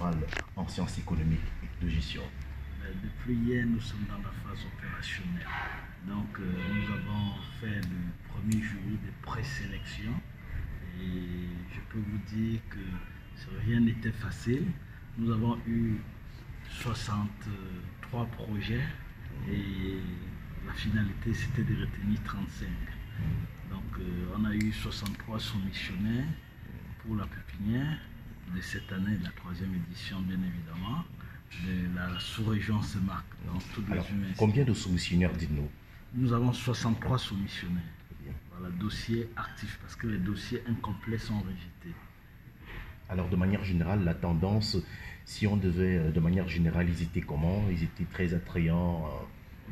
doctoral en sciences économiques et de gestion? Depuis hier, nous sommes dans la phase opérationnelle. Donc, nous avons fait le premier jury de présélection et je peux vous dire que rien n'était facile. Nous avons eu 63 projets et la finalité c'était de retenir 35. Donc, on a eu 63 soumissionnaires pour la pépinière de cette année, la 3e édition bien évidemment, de la sous-région SEMAC, dans toutes les universités. Combien de soumissionnaires, dites-nous? Nous avons 63 soumissionnaires. Voilà, dossiers actifs, parce que les dossiers incomplets sont rejetés. Alors, de manière générale, la tendance, si on devait, de manière générale, ils étaient comment? Ils étaient très attrayants?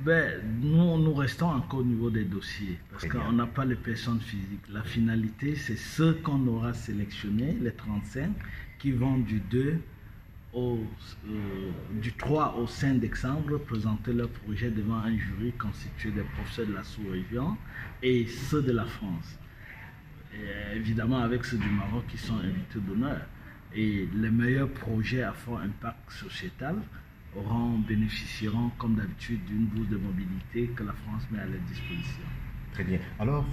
Nous restons encore au niveau des dossiers, parce qu'on n'a pas les personnes physiques. La finalité, c'est ceux qu'on aura sélectionnés, les 35, qui vont du 3 au 5 décembre présenter leur projet devant un jury constitué des professeurs de la sous-région et ceux de la France. Et évidemment avec ceux du Maroc qui sont invités d'honneur. Et les meilleurs projets à fort impact sociétal bénéficieront comme d'habitude d'une bourse de mobilité que la France met à leur disposition. Très bien. Alors,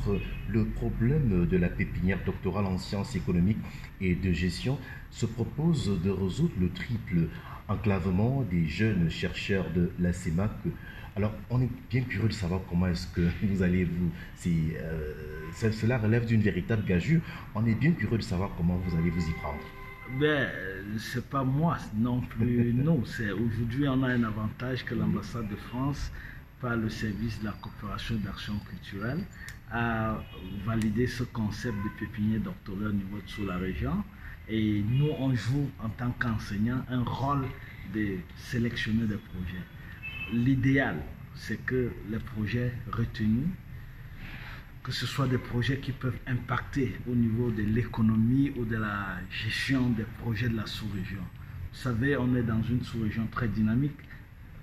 le problème de la pépinière doctorale en sciences économiques et de gestion se propose de résoudre le triple enclavement des jeunes chercheurs de la CEMAC. Alors, on est bien curieux de savoir comment est-ce que vous allez cela relève d'une véritable gageure. On est bien curieux de savoir comment vous allez vous y prendre. C'est pas moi non plus, non. Aujourd'hui, on a un avantage que l'ambassade de France, par le service de la coopération d'action culturelle, a validé ce concept de pépinière doctorale au niveau de sous la région. Et nous, on joue en tant qu'enseignants un rôle de sélectionner des projets. L'idéal, c'est que les projets retenus, que ce soit des projets qui peuvent impacter au niveau de l'économie ou de la gestion des projets de la sous-région. Vous savez, on est dans une sous-région très dynamique.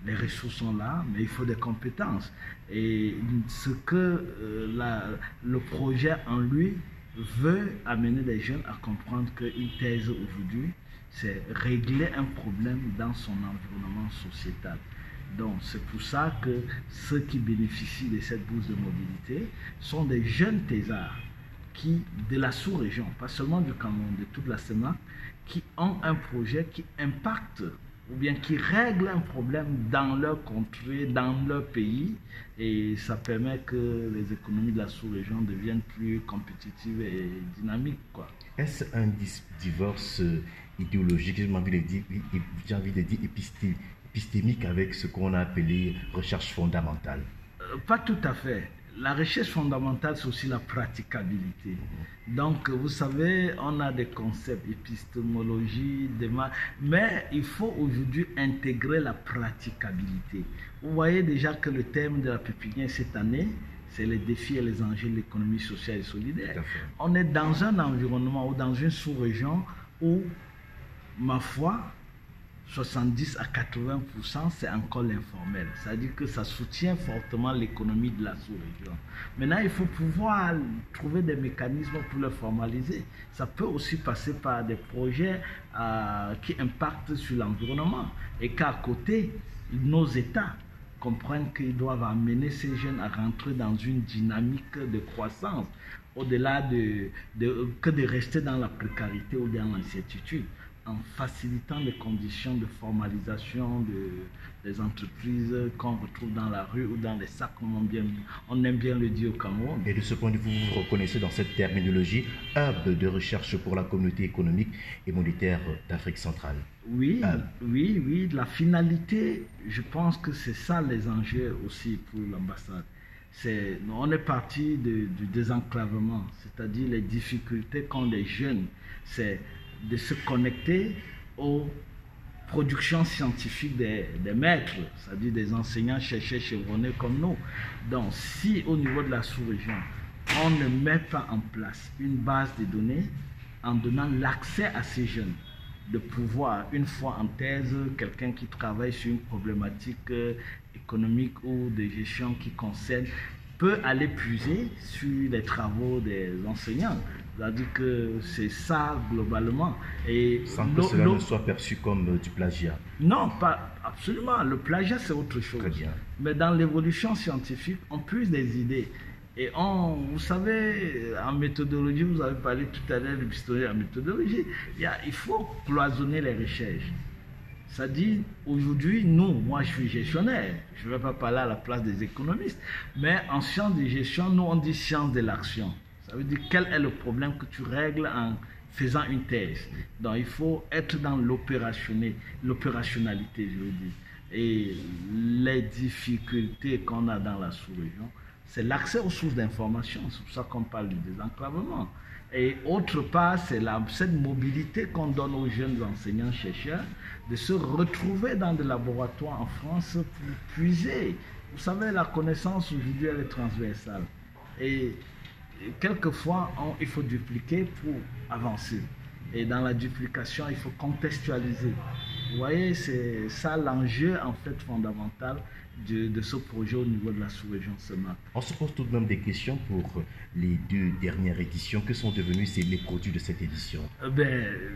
Les ressources sont là, mais il faut des compétences. Et ce que le projet en lui veut amener les jeunes à comprendre qu'une thèse aujourd'hui, c'est régler un problème dans son environnement sociétal. Donc c'est pour ça que ceux qui bénéficient de cette bourse de mobilité sont des jeunes thésards de la sous-région, pas seulement du Cameroun, de toute la CEMAC, qui ont un projet qui impacte ou bien qui règle un problème dans leur contrée, dans leur pays, et ça permet que les économies de la sous-région deviennent plus compétitives et dynamiques, quoi. Est-ce un divorce idéologique, j'ai envie de dire épistémique, avec ce qu'on a appelé recherche fondamentale? Pas tout à fait. La recherche fondamentale, c'est aussi la praticabilité. Donc, vous savez, on a des concepts, épistémologie, mais il faut aujourd'hui intégrer la praticabilité. Vous voyez déjà que le thème de la pépinière cette année, c'est les défis et les enjeux de l'économie sociale et solidaire. On est dans un environnement ou dans une sous-région où, ma foi, 70 à 80%, c'est encore l'informel. C'est-à-dire que ça soutient fortement l'économie de la sous-région. Maintenant, il faut pouvoir trouver des mécanismes pour le formaliser. Ça peut aussi passer par des projets qui impactent sur l'environnement. Et qu'à côté, nos États comprennent qu'ils doivent amener ces jeunes à rentrer dans une dynamique de croissance, au-delà que de rester dans la précarité ou dans l'incertitude, en facilitant les conditions de formalisation des entreprises qu'on retrouve dans la rue ou dans les sacs, on aime bien le dire au Cameroun. Et de ce point de vue, vous vous reconnaissez dans cette terminologie hub de recherche pour la communauté économique et monétaire d'Afrique centrale? Oui, oui, la finalité, je pense que c'est ça les enjeux aussi pour l'ambassade. On est parti du désenclavement, c'est-à-dire les difficultés qu'ont les jeunes, c'est de se connecter aux productions scientifiques des maîtres, c'est-à-dire des enseignants chercheurs chevronnés comme nous. Donc, si au niveau de la sous-région, on ne met pas en place une base de données en donnant l'accès à ces jeunes, de pouvoir, une fois en thèse, quelqu'un qui travaille sur une problématique économique ou de gestion qui concerne, peut aller puiser sur les travaux des enseignants. C'est-à-dire que c'est ça globalement. Et sans que cela ne soit perçu comme du plagiat. Non, pas absolument. Le plagiat, c'est autre chose. Très bien. Mais dans l'évolution scientifique, on puise des idées. Et vous savez, en méthodologie, vous avez parlé tout à l'heure de l'histoire en méthodologie, il faut cloisonner les recherches. C'est-à-dire, aujourd'hui, moi je suis gestionnaire, je ne vais pas parler à la place des économistes, mais en sciences de gestion, nous on dit science de l'action. Ça veut dire quel est le problème que tu règles en faisant une thèse. Donc il faut être dans l'opérationnalité, je veux dire. Et les difficultés qu'on a dans la sous-région, c'est l'accès aux sources d'information. C'est pour ça qu'on parle du désenclavement. Et autre part, c'est cette mobilité qu'on donne aux jeunes enseignants-chercheurs de se retrouver dans des laboratoires en France pour puiser. Vous savez, la connaissance aujourd'hui, elle est transversale. Et quelquefois, il faut dupliquer pour avancer. Et dans la duplication, il faut contextualiser. Vous voyez, c'est ça l'enjeu en fait fondamental de ce projet au niveau de la sous-région SEMAC. On se pose tout de même des questions pour les 2 dernières éditions. Que sont devenus les produits de cette édition?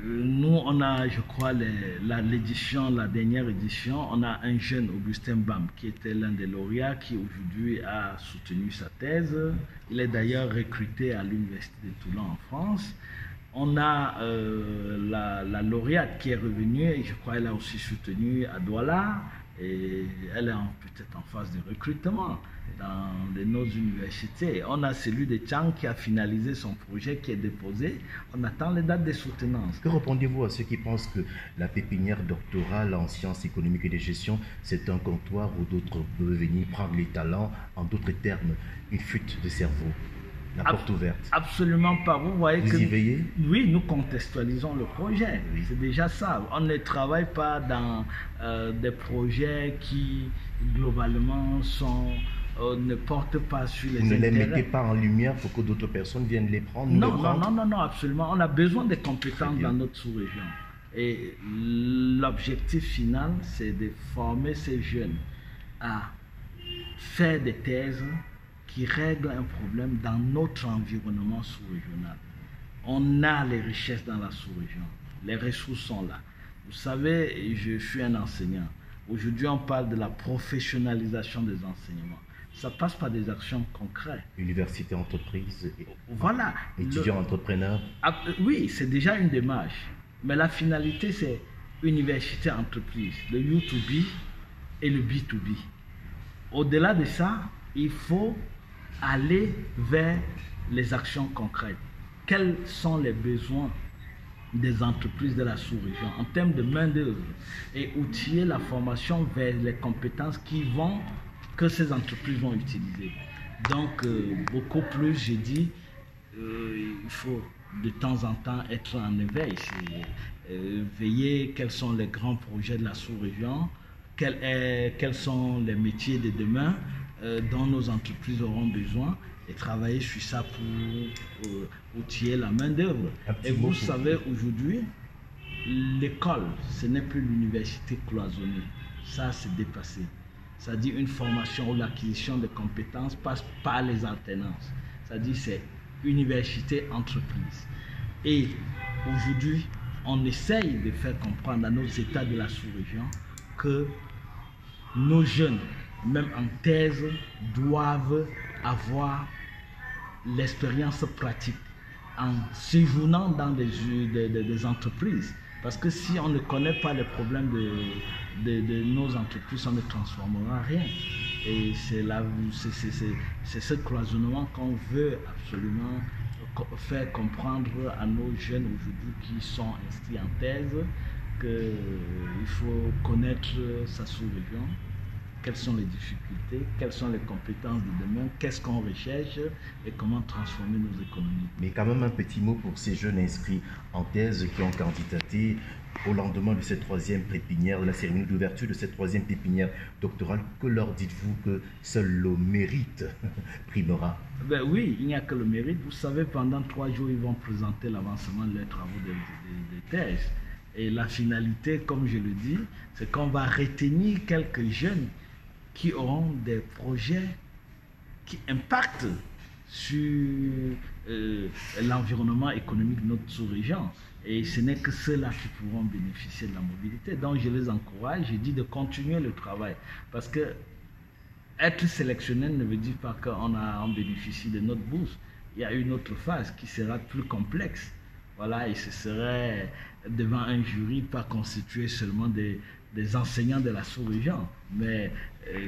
Nous, on a, je crois, la dernière édition, on a un jeune, Augustin Bam, qui était l'un des lauréats, qui aujourd'hui a soutenu sa thèse. Il est d'ailleurs recruté à l'Université de Toulon en France. On a la lauréate qui est revenue, et je crois qu'elle a aussi soutenu à Douala, et elle est peut-être en phase de recrutement dans nos universités. On a celui de Tchang qui a finalisé son projet, qui est déposé. On attend les dates de soutenance. Que répondez-vous à ceux qui pensent que la pépinière doctorale en sciences économiques et de gestion, c'est un comptoir où d'autres peuvent venir prendre les talents, en d'autres termes, une fuite de cerveau? La porte ouverte. Absolument pas. Vous voyez vous y veillez? Oui, nous contextualisons le projet. Oui. C'est déjà ça. On ne travaille pas dans des projets qui, globalement, ne portent pas sur les intérêts. Vous ne les mettez pas en lumière pour que d'autres personnes viennent les prendre? Non, absolument. On a besoin des compétences dans notre sous-région. Et l'objectif final, c'est de former ces jeunes à faire des thèses qui règle un problème dans notre environnement sous-régional. On a les richesses dans la sous-région. Les ressources sont là. Vous savez, je suis un enseignant. Aujourd'hui, on parle de la professionnalisation des enseignements. Ça passe par des actions concrètes. Université, entreprise, voilà. Étudiants, entrepreneurs. Oui, c'est déjà une démarche. Mais la finalité, c'est université, entreprise, le U2B et le B2B. Au-delà de ça, il faut aller vers les actions concrètes. Quels sont les besoins des entreprises de la sous-région en termes de main-d'œuvre et outiller la formation vers les compétences que ces entreprises vont utiliser. Donc, beaucoup plus, j'ai dit, il faut de temps en temps être en éveil, veiller quels sont les grands projets de la sous-région, quels sont les métiers de demain dont nos entreprises auront besoin et travailler sur ça pour outiller la main-d'œuvre. Et vous savez, aujourd'hui, l'école, ce n'est plus l'université cloisonnée. Ça, c'est dépassé. C'est-à-dire une formation ou l'acquisition de compétences passe par les alternances. C'est-à-dire c'est université-entreprise. Et aujourd'hui, on essaye de faire comprendre à nos États de la sous-région que nos jeunes, même en thèse, doivent avoir l'expérience pratique en séjournant dans des entreprises. Parce que si on ne connaît pas les problèmes de nos entreprises, on ne transformera rien. Et c'est ce cloisonnement qu'on veut absolument faire comprendre à nos jeunes aujourd'hui qui sont inscrits en thèse, qu'il faut connaître sa sous-région, quelles sont les difficultés, quelles sont les compétences de demain, qu'est-ce qu'on recherche et comment transformer nos économies. Mais quand même un petit mot pour ces jeunes inscrits en thèse qui ont candidaté au lendemain de cette 3e pépinière, de la cérémonie d'ouverture de cette 3e pépinière doctorale. Que leur dites-vous que seul le mérite primera? Oui, il n'y a que le mérite. Vous savez, pendant 3 jours, ils vont présenter l'avancement de leurs travaux de thèse. Et la finalité, comme je le dis, c'est qu'on va retenir quelques jeunes qui auront des projets qui impactent sur l'environnement économique de notre sous-région. Et ce n'est que ceux-là qui pourront bénéficier de la mobilité. Donc je les encourage, je dis de continuer le travail. Parce que être sélectionné ne veut dire pas qu'on bénéficie de notre bourse. Il y a une autre phase qui sera plus complexe. Voilà, et ce serait devant un jury pas constitué seulement des enseignants de la sous-région, mais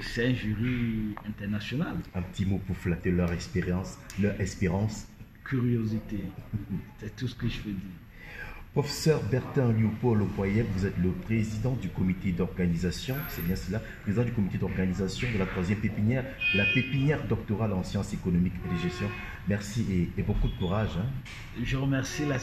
c'est un jury international. Un petit mot pour flatter leur espérance. Curiosité, c'est tout ce que je peux dire. Professeur Bertin Léopold Opoyeb, vous êtes le président du comité d'organisation, c'est bien cela, président du comité d'organisation de la 3e pépinière, la pépinière doctorale en sciences économiques et de gestion. Merci et beaucoup de courage. Je remercie la